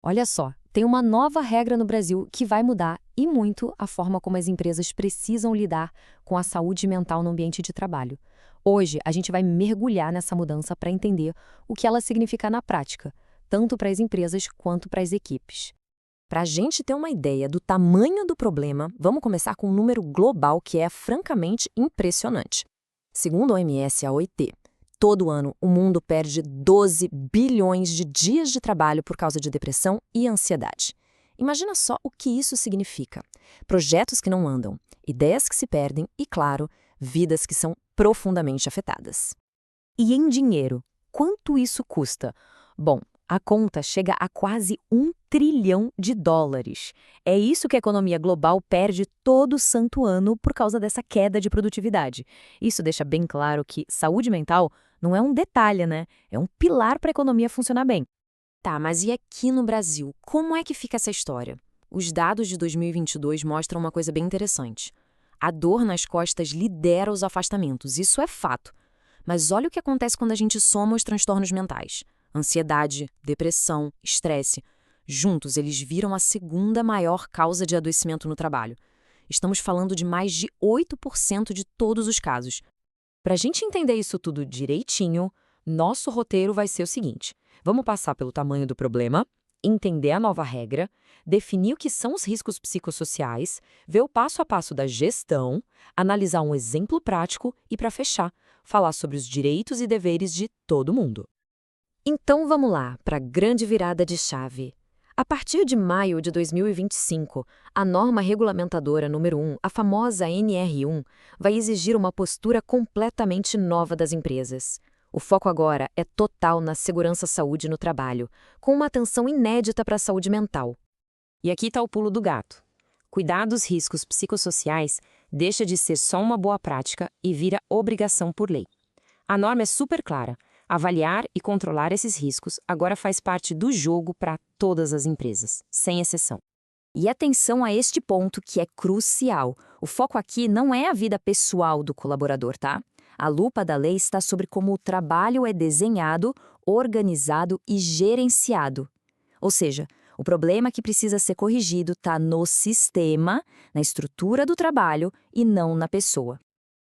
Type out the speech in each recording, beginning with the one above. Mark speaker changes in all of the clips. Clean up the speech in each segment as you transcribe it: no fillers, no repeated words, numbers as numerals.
Speaker 1: Olha só, tem uma nova regra no Brasil que vai mudar e muito a forma como as empresas precisam lidar com a saúde mental no ambiente de trabalho. Hoje, a gente vai mergulhar nessa mudança para entender o que ela significa na prática, tanto para as empresas quanto para as equipes.
Speaker 2: Para a gente ter uma ideia do tamanho do problema, vamos começar com um número global que é francamente impressionante. Segundo a OMS e a OIT, todo ano o mundo perde 12 bilhões de dias de trabalho por causa de depressão e ansiedade. Imagina só o que isso significa. Projetos que não andam, ideias que se perdem e, claro, vidas que são profundamente afetadas.
Speaker 1: E em dinheiro, quanto isso custa? Bom, a conta chega a quase US$ 1 trilhão. É isso que a economia global perde todo santo ano por causa dessa queda de produtividade. Isso deixa bem claro que saúde mental não é um detalhe, né? É um pilar para a economia funcionar bem.
Speaker 2: Tá, mas e aqui no Brasil? Como é que fica essa história? Os dados de 2022 mostram uma coisa bem interessante. A dor nas costas lidera os afastamentos, isso é fato. Mas olha o que acontece quando a gente soma os transtornos mentais. Ansiedade, depressão, estresse. Juntos, eles viram a segunda maior causa de adoecimento no trabalho. Estamos falando de mais de 8% de todos os casos.
Speaker 1: Para a gente entender isso tudo direitinho, nosso roteiro vai ser o seguinte: vamos passar pelo tamanho do problema, entender a nova regra, definir o que são os riscos psicossociais, ver o passo a passo da gestão, analisar um exemplo prático e, para fechar, falar sobre os direitos e deveres de todo mundo.
Speaker 2: Então vamos lá, para a grande virada de chave. A partir de maio de 2025, a norma regulamentadora número 1, a famosa NR1, vai exigir uma postura completamente nova das empresas. O foco agora é total na segurança-saúde no trabalho, com uma atenção inédita para a saúde mental. E aqui está o pulo do gato. Cuidar dos riscos psicossociais deixa de ser só uma boa prática e vira obrigação por lei. A norma é super clara. Avaliar e controlar esses riscos agora faz parte do jogo para todas as empresas, sem exceção. E atenção a este ponto que é crucial. O foco aqui não é a vida pessoal do colaborador, tá? A lupa da lei está sobre como o trabalho é desenhado, organizado e gerenciado. Ou seja, o problema que precisa ser corrigido está no sistema, na estrutura do trabalho e não na pessoa.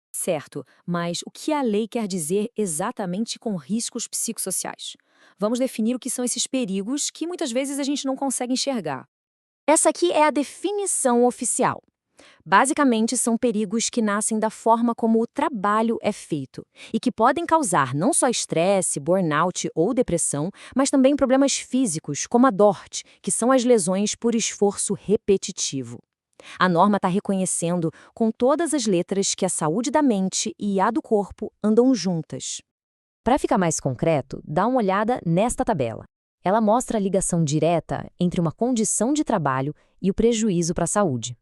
Speaker 1: Certo, mas o que a lei quer dizer exatamente com riscos psicossociais? Vamos definir o que são esses perigos que muitas vezes a gente não consegue enxergar.
Speaker 2: Essa aqui é a definição oficial. Basicamente, são perigos que nascem da forma como o trabalho é feito e que podem causar não só estresse, burnout ou depressão, mas também problemas físicos, como a DORT, que são as lesões por esforço repetitivo. A norma está reconhecendo com todas as letras que a saúde da mente e a do corpo andam juntas. Para ficar mais concreto, dá uma olhada nesta tabela. Ela mostra a ligação direta entre uma condição de trabalho e o prejuízo para a saúde.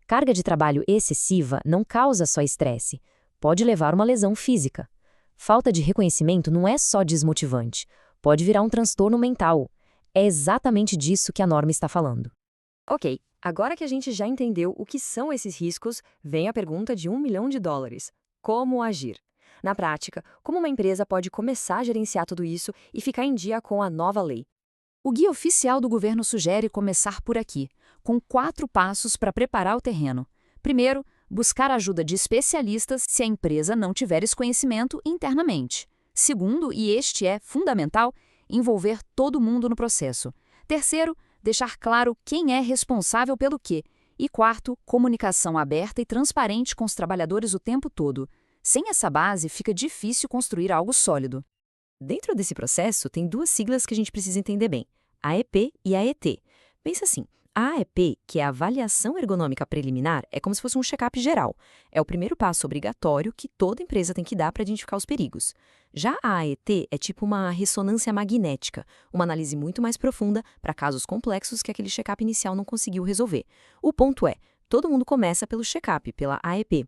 Speaker 2: Carga de trabalho excessiva não causa só estresse, pode levar a uma lesão física. Falta de reconhecimento não é só desmotivante, pode virar um transtorno mental. É exatamente disso que a norma está falando.
Speaker 1: Ok, agora que a gente já entendeu o que são esses riscos, vem a pergunta de US$ 1 milhão. Como agir? Na prática, como uma empresa pode começar a gerenciar tudo isso e ficar em dia com a nova lei? O Guia Oficial do Governo sugere começar por aqui, com 4 passos para preparar o terreno. Primeiro, buscar ajuda de especialistas se a empresa não tiver esse conhecimento internamente. Segundo, e este é fundamental, envolver todo mundo no processo. Terceiro, deixar claro quem é responsável pelo quê. E quarto, comunicação aberta e transparente com os trabalhadores o tempo todo. Sem essa base, fica difícil construir algo sólido. Dentro desse processo, tem 2 siglas que a gente precisa entender bem, a AEP e a AET. Pensa assim, a AEP, que é a Avaliação Ergonômica Preliminar, é como se fosse um check-up geral. É o primeiro passo obrigatório que toda empresa tem que dar para identificar os perigos. Já a AET é tipo uma ressonância magnética, uma análise muito mais profunda para casos complexos que aquele check-up inicial não conseguiu resolver. O ponto é, todo mundo começa pelo check-up, pela AEP.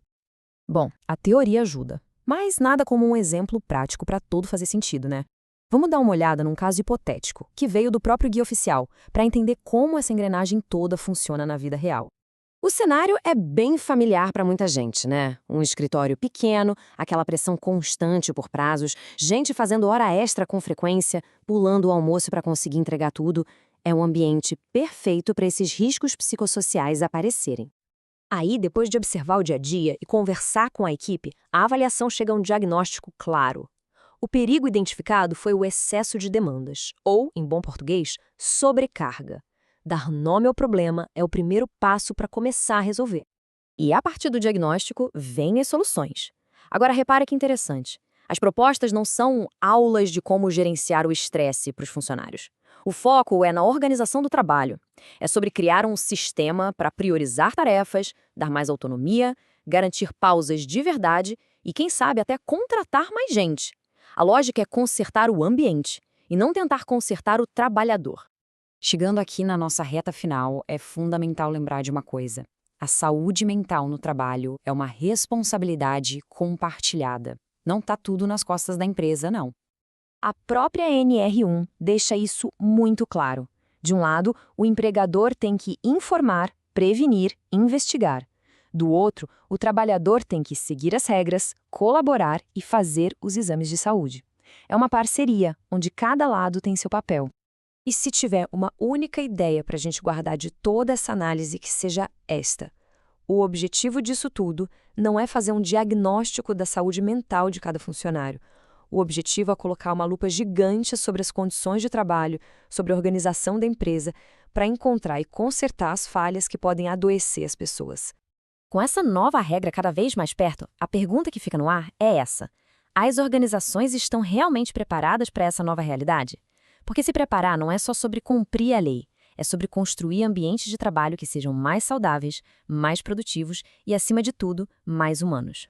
Speaker 1: Bom, a teoria ajuda, mas nada como um exemplo prático para tudo fazer sentido, né? Vamos dar uma olhada num caso hipotético, que veio do próprio Guia Oficial, para entender como essa engrenagem toda funciona na vida real. O cenário é bem familiar para muita gente, né? Um escritório pequeno, aquela pressão constante por prazos, gente fazendo hora extra com frequência, pulando o almoço para conseguir entregar tudo. É um ambiente perfeito para esses riscos psicossociais aparecerem. Aí, depois de observar o dia a dia e conversar com a equipe, a avaliação chega a um diagnóstico claro. O perigo identificado foi o excesso de demandas, ou, em bom português, sobrecarga. Dar nome ao problema é o primeiro passo para começar a resolver. E a partir do diagnóstico, vêm as soluções. Agora, repara que interessante. As propostas não são aulas de como gerenciar o estresse para os funcionários. O foco é na organização do trabalho. É sobre criar um sistema para priorizar tarefas, dar mais autonomia, garantir pausas de verdade e, quem sabe, até contratar mais gente. A lógica é consertar o ambiente e não tentar consertar o trabalhador. Chegando aqui na nossa reta final, é fundamental lembrar de uma coisa. A saúde mental no trabalho é uma responsabilidade compartilhada. Não está tudo nas costas da empresa, não. A própria NR1 deixa isso muito claro. De um lado, o empregador tem que informar, prevenir, investigar. Do outro, o trabalhador tem que seguir as regras, colaborar e fazer os exames de saúde. É uma parceria, onde cada lado tem seu papel. E se tiver uma única ideia para a gente guardar de toda essa análise que seja esta: o objetivo disso tudo não é fazer um diagnóstico da saúde mental de cada funcionário. O objetivo é colocar uma lupa gigante sobre as condições de trabalho, sobre a organização da empresa, para encontrar e consertar as falhas que podem adoecer as pessoas. Com essa nova regra cada vez mais perto, a pergunta que fica no ar é essa: as organizações estão realmente preparadas para essa nova realidade? Porque se preparar não é só sobre cumprir a lei, é sobre construir ambientes de trabalho que sejam mais saudáveis, mais produtivos e, acima de tudo, mais humanos.